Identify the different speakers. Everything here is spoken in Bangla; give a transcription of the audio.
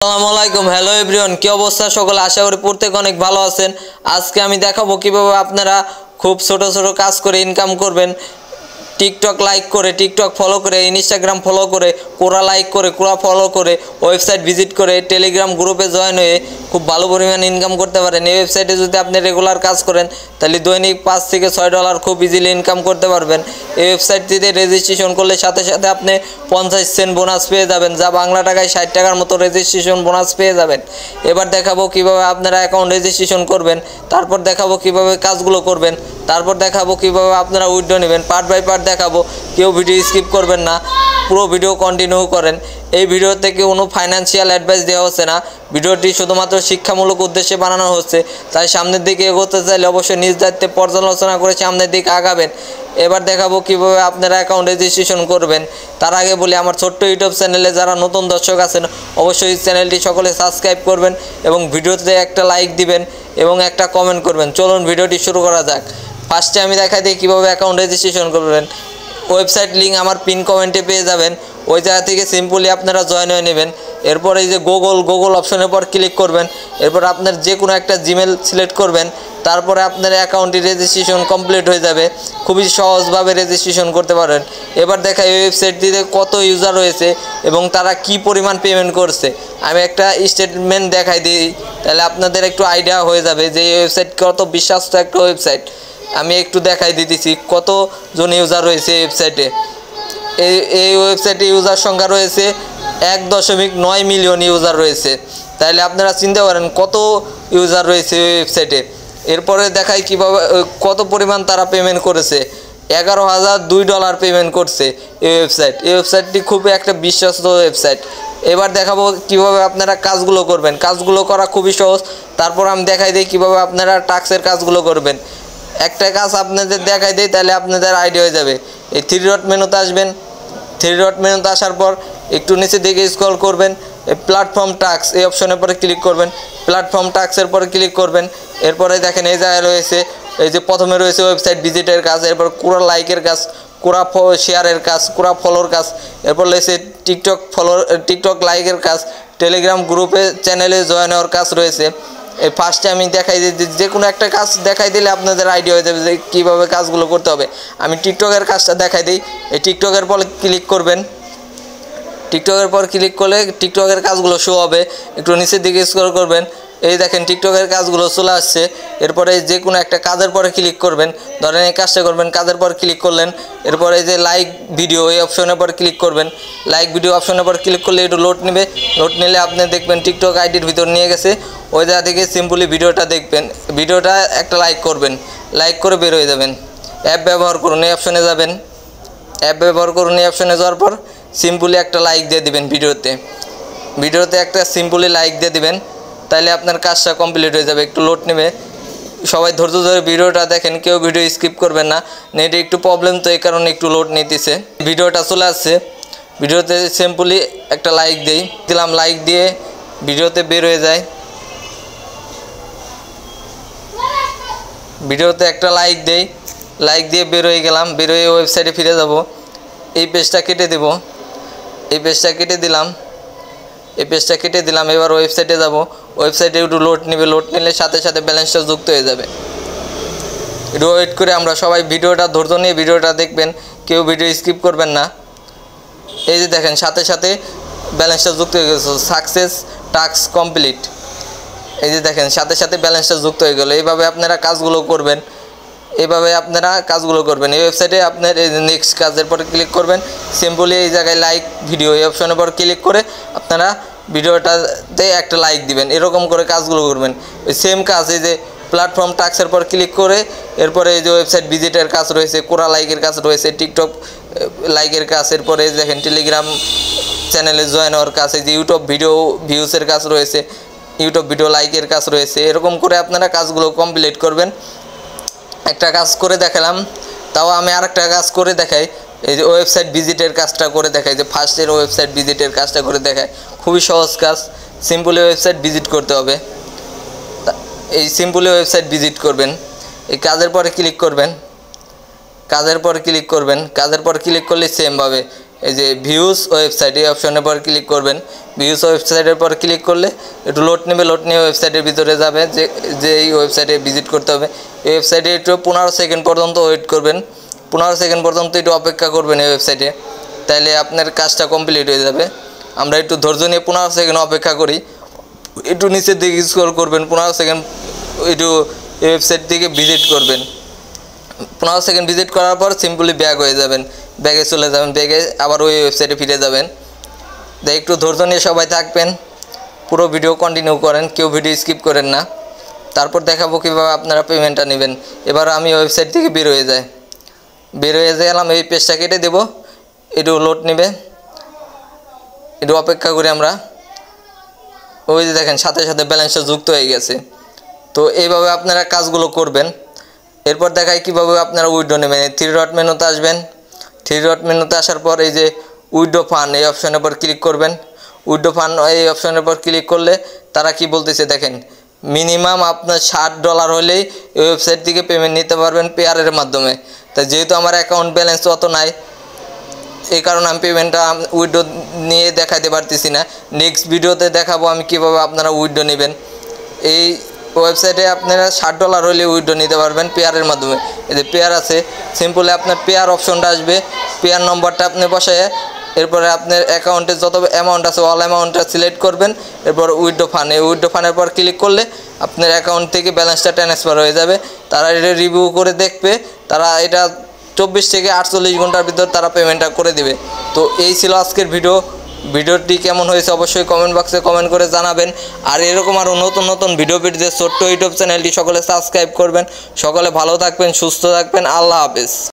Speaker 1: আসসালামু আলাইকুম। হ্যালো এভরিওয়ান, কি অবস্থা সকলে? আশা করি প্রত্যেকে অনেক ভালো আছেন। আজকে আমি দেখাবো কিভাবে আপনারা খুব ছোট ছোট কাজ করে ইনকাম করবেন। টিকটক লাইক করে, টিকটক ফলো করে, ইনস্টাগ্রাম ফলো করে, কোরা লাইক করে, কোরা ফলো করে, ওয়েবসাইট ভিজিট করে, টেলিগ্রাম গ্রুপে জয়েন হয়ে খুব ভালো পরিমাণ ইনকাম করতে পারেন। এই ওয়েবসাইটে যদি আপনি রেগুলার কাজ করেন তাহলে দৈনিক $5 থেকে $6 খুব ইজিলি ইনকাম করতে পারবেন। এই ওয়েবসাইটটিতে রেজিস্ট্রেশন করলে সাথে সাথে আপনি 50 সেন্ট বোনাস পেয়ে যাবেন, যা বাংলা টাকায় 60 টাকার মতো রেজিস্ট্রেশন বোনাস পেয়ে যাবেন। এবার দেখাবো কিভাবে আপনারা অ্যাকাউন্ট রেজিস্ট্রেশন করবেন, তারপর দেখাবো কিভাবে কাজগুলো করবেন, তারপর দেখাবো কিভাবে আপনারা উইথড্র নেবেন। পার্ট বাই পার্ট দেখাবো, কেউ ভিডিও স্কিপ করবেন না, পুরো ভিডিও কন্টিনিউ করেন। এই ভিডিওতে কোনো ফাইন্যান্সিয়াল অ্যাডভাইস দেওয়া হচ্ছে না, ভিডিওটি শুধুমাত্র শিক্ষামূলক উদ্দেশ্যে বানানো হচ্ছে। তাই সামনের দিকে এগোতে চাইলে অবশ্যই নিজ দায়িত্বে পর্যালোচনা করে সামনের দিকে আগাবেন। এবার দেখাবো কিভাবে আপনারা অ্যাকাউন্ট রেজিস্ট্রেশন করবেন। তার আগে বলি, আমার ছোট্ট ইউটিউব চ্যানেলে যারা নতুন দর্শক আছেন অবশ্যই চ্যানেলটি সকলে সাবস্ক্রাইব করবেন এবং ভিডিওতে একটা লাইক দিবেন এবং একটা কমেন্ট করবেন। চলুন ভিডিওটি শুরু করা যাক। ফার্স্টে আমি দেখাই দিই কীভাবে অ্যাকাউন্ট রেজিস্ট্রেশন করবেন। ওয়েবসাইট লিঙ্ক আমার পিন কমেন্টে পেয়ে যাবেন, ওই জায়গা থেকে সিম্পলি আপনারা জয়েন হয়ে নেবেন। এরপর এই যে গুগল অপশনের পর ক্লিক করবেন। এরপর আপনার যে কোনো একটা জিমেল সিলেক্ট করবেন, তারপরে আপনার অ্যাকাউন্টটি রেজিস্ট্রেশন কমপ্লিট হয়ে যাবে। খুবই সহজভাবে রেজিস্ট্রেশন করতে পারেন। এবার দেখা এই ওয়েবসাইটটিতে কত ইউজার রয়েছে এবং তারা কি পরিমাণ পেমেন্ট করছে। আমি একটা স্টেটমেন্ট দেখাই দিই, তাহলে আপনাদের একটু আইডিয়া হয়ে যাবে যে এই ওয়েবসাইট কত বিশ্বাস্ত একটা ওয়েবসাইট। আমি একটু দেখাই দিতেছি কতজন ইউজার রয়েছে এই ওয়েবসাইটে। এই ওয়েবসাইটে ইউজার সংখ্যা রয়েছে 1.9 মিলিয়ন ইউজার রয়েছে। তাহলে আপনারা চিন্তা করেন কত ইউজার রয়েছে এই ওয়েবসাইটে। এরপরে দেখাই কিভাবে কত পরিমাণ তারা পেমেন্ট করেছে। $11,002 পেমেন্ট করছে এই ওয়েবসাইটটি খুবই একটা বিশ্বস্ত ওয়েবসাইট। এবার দেখাবো কিভাবে আপনারা কাজগুলো করবেন। কাজগুলো করা খুবই সহজ। তারপর আমি দেখাই দিই কিভাবে আপনারা টাস্কের কাজগুলো করবেন। একটা কাজ আপনাদের দেখাই দিই, তাহলে আপনাদের আইডিয়া হয়ে যাবে। এই 3 ডট মেনুতে আসবেন। 3 ডট মেনুতে আসার পর একটু নিচের দিকে স্ক্রল করবেন, এই প্ল্যাটফর্ম টাস্ক এই অপশনের পরে ক্লিক করবেন। প্ল্যাটফর্ম টাস্কের পরে ক্লিক করবেন। এরপরে দেখেন এই জায়গায় রয়েছে, এই যে প্রথমে রয়েছে ওয়েবসাইট ভিজিটের কাজ, এরপর কোরা লাইকের কাজ, কোরা শেয়ারের কাজ, কোরা ফলোর কাজ, এরপর রয়েছে টিকটক লাইকের কাজ, টেলিগ্রাম গ্রুপে চ্যানেলে জয়েন হওয়ার কাজ রয়েছে। এই ফার্স্টে আমি দেখাই দিই, যে কোনো একটা কাজ দেখাই দিলে আপনাদের আইডিয়া হয়ে যাবে যে কীভাবে কাজগুলো করতে হবে। আমি টিকটকের কাজটা দেখাই দিই। এই টিকটকের পর ক্লিক করবেন। টিকটকের পর ক্লিক করলে টিকটকের কাজগুলো শো হবে। একটু নিচের দিকে স্ক্রল করবেন, এই দেখেন টিকটকের কাজগুলো চলে আসছে। এরপরে যে কোনো একটা কাজের পরে ক্লিক করবেন, ধরেন এই কাজটা করবেন, কাজের পর ক্লিক করলেন। এরপরে এই যে লাইক ভিডিও এই অপশনের পর ক্লিক করবেন। লাইক ভিডিও অপশনের পর ক্লিক করলে একটু লোড নেবে। লোড নিলে আপনি দেখবেন টিকটক আইডির ভিতর নিয়ে গেছে। ওই জায়গা থেকে সিম্পলি ভিডিওটা দেখবেন, ভিডিওটা একটা লাইক করবেন, লাইক করে বের হয়ে যাবেন। অ্যাপ ব্যবহার করুন এই অপশনে যাবেন। অ্যাপ ব্যবহার করুন এই অপশনে যাওয়ার পর সিম্পলি একটা লাইক দিয়ে দিবেন। ভিডিওতে একটা সিম্পলি লাইক দিয়ে দিবেন, তাহলে আপনার কাজটা কমপ্লিট হয়ে যাবে। একটু লোড নেবে, সবাই ধৈর্য ধরে ভিডিওটা দেখেন, কেউ ভিডিও স্কিপ করবেন না। নেটে একটু প্রবলেম, তো এই কারণে একটু লোড নিতেছে। ভিডিওটা চলে আসছে, ভিডিওতে সিম্পলি একটা লাইক দিলাম, লাইক দিয়ে ভিডিওতে বের হয়ে যায়। ভিডিওতে একটা লাইক দিয়ে বের হয়ে গেলাম। বের হয়ে ওয়েবসাইটে ফিরে যাব। এই পেজটা কেটে দেব, এই পেজটা কেটে দিলাম। এবার ওয়েবসাইটে যাব। ওয়েবসাইটে একটু লোড নেবে, লোড নিলে সাথে সাথে ব্যালেন্সটা যুক্ত হয়ে যাবে। একটু ওয়েট করে আমরা সবাই ভিডিওটা ধৈর্য নিয়ে ভিডিওটা দেখবেন, কেউ ভিডিও স্কিপ করবেন না। এই যে দেখেন সাথে সাথে ব্যালেন্সটা যুক্ত হয়ে গেছে, সাকসেস টাস্ক কমপ্লিট। এই যে দেখেন সাথে সাথে ব্যালেন্সটা যুক্ত হয়ে গেল। এইভাবে আপনারা কাজগুলো করবেন, এই ওয়েবসাইটে আপনার এই নেক্সট কাজের পরে ক্লিক করবেন। সিম্পলি এই জায়গায় লাইক ভিডিও এই অপশনের পর ক্লিক করে আপনারা ভিডিওটাতে একটা লাইক দিবেন। এরকম করে কাজগুলো করবেন। ওই সেম কাজ এই যে প্ল্যাটফর্ম টাস্কের পর ক্লিক করে এরপরে এই যে ওয়েবসাইট ভিজিটের কাজ রয়েছে, কোরা লাইকের কাজ রয়েছে, টিকটক লাইকের কাজ, এরপরে দেখেন টেলিগ্রাম চ্যানেলে জয়েন হওয়ার কাজ, এই যে ইউটিউব ভিডিও ভিউসের কাজ রয়েছে, ইউটিউব ভিডিও লাইকের কাজ রয়েছে। এরকম করে আপনারা কাজগুলো কমপ্লিট করবেন। একটা কাজ করে দেখালাম, তাও আমি আরেকটা কাজ করে দেখাই। এই যে ওয়েবসাইট ভিজিটের কাজটা করে দেখাই, যে ফার্স্টের ওয়েবসাইট ভিজিটের কাজটা করে দেখায়। খুবই সহজ কাজ, সিম্পলি ওয়েবসাইট ভিজিট করতে হবে। এই সিম্পলি ওয়েবসাইট ভিজিট করবেন, এই কাজের পরে ক্লিক করবেন, কাজের পর ক্লিক করলে সেমভাবে এই যে ভিউজ ওয়েবসাইট এই অপশনের পর ক্লিক করবেন। ভিউজ ওয়েবসাইটের পর ক্লিক করলে একটু লোড নেবে, লোড নিয়ে ওয়েবসাইটের ভিতরে যাবে, যে এই ওয়েবসাইটে ভিজিট করতে হবে। এই ওয়েবসাইটে একটু 15 সেকেন্ড পর্যন্ত ওয়েট করবেন, 15 সেকেন্ড পর্যন্ত একটু অপেক্ষা করবেন এই ওয়েবসাইটে, তাইলে আপনার কাজটা কমপ্লিট হয়ে যাবে। আমরা একটু ধৈর্য নিয়ে 15 সেকেন্ড অপেক্ষা করি। একটু নিচের দিকে স্ক্রল করবেন, 15 সেকেন্ড একটু এই ওয়েবসাইট থেকে ভিজিট করবেন। 15 সেকেন্ড ভিজিট করার পর সিম্পলি ব্যাক হয়ে যাবেন, ব্যাগে চলে যাবেন, ব্যাগে আবার ওই ওয়েবসাইটে ফিরে যাবেন। তাই একটু ধৈর্য নিয়ে সবাই থাকবেন, পুরো ভিডিও কন্টিনিউ করেন, কেউ ভিডিও স্কিপ করেন না। তারপর দেখাবো কীভাবে আপনারা পেমেন্টটা নেবেন। এবার আমি ওয়েবসাইট থেকে বের হয়ে গেলাম, এই পেজটা কেটে দেবো, একটু লোড নেবে, একটু অপেক্ষা করি আমরা। ওই যে দেখেন সাথে সাথে ব্যালেন্সটা যুক্ত হয়ে গেছে। তো এইভাবে আপনারা কাজগুলো করবেন। এরপর দেখাই কীভাবে আপনারা উইথড্র নেবেন। 3 ডট মেনুতে আসবেন, 3 ডট মেনুতে আসার পর এই যে উইথড্র ফান্ড এই অপশনের উপর ক্লিক করবেন। উইথড্র ফান্ড এই অপশনের উপর ক্লিক করলে তারা কি বলতেছে দেখেন, মিনিমাম আপনার $60 হলেই এই ওয়েবসাইট থেকে পেমেন্ট নিতে পারবেন পেয়ারের মাধ্যমে। তা যেহেতু আমার অ্যাকাউন্ট ব্যালেন্স অত নাই, এই কারণে আমি পেমেন্টটা উইথড্র নিয়ে দেখাতে পারতেছি না। নেক্সট ভিডিওতে দেখাবো আমি কীভাবে আপনারা উইথড্র নেবেন। এই ওয়েবসাইটে আপনারা $60 হলে উইথড্র নিতে পারবেন পেয়ারের মাধ্যমে। এই যে পেয়ার আছে, সিম্পলি আপনার পেয়ার অপশনটা আসবে, পেয়ার নম্বরটা আপনি বসায় এরপরে আপনার অ্যাকাউন্টে যত অ্যামাউন্ট আছে অল অ্যামাউন্টটা সিলেক্ট করবেন। এরপর উইথড্র ফান্ড, এই উইথড্র ফান্ডের পর ক্লিক করলে আপনার অ্যাকাউন্ট থেকে ব্যালেন্সটা ট্রান্সফার হয়ে যাবে। তারা এটা রিভিউ করে দেখবে, তারা এটা 24 থেকে 48 ঘন্টার ভিতর তারা পেমেন্টটা করে দিবে। তো এই ছিল আজকের ভিডিওটি কেমন হয়েছে অবশ্যই কমেন্ট বক্সে কমেন্ট করে জানাবেন। আর এরকম আরও নতুন নতুন ভিডিও পেতে ছোট্ট ইউটিউব চ্যানেলটি সকলে সাবস্ক্রাইব করবেন। সকলে ভালো থাকবেন, সুস্থ থাকবেন, আল্লাহ হাফেজ।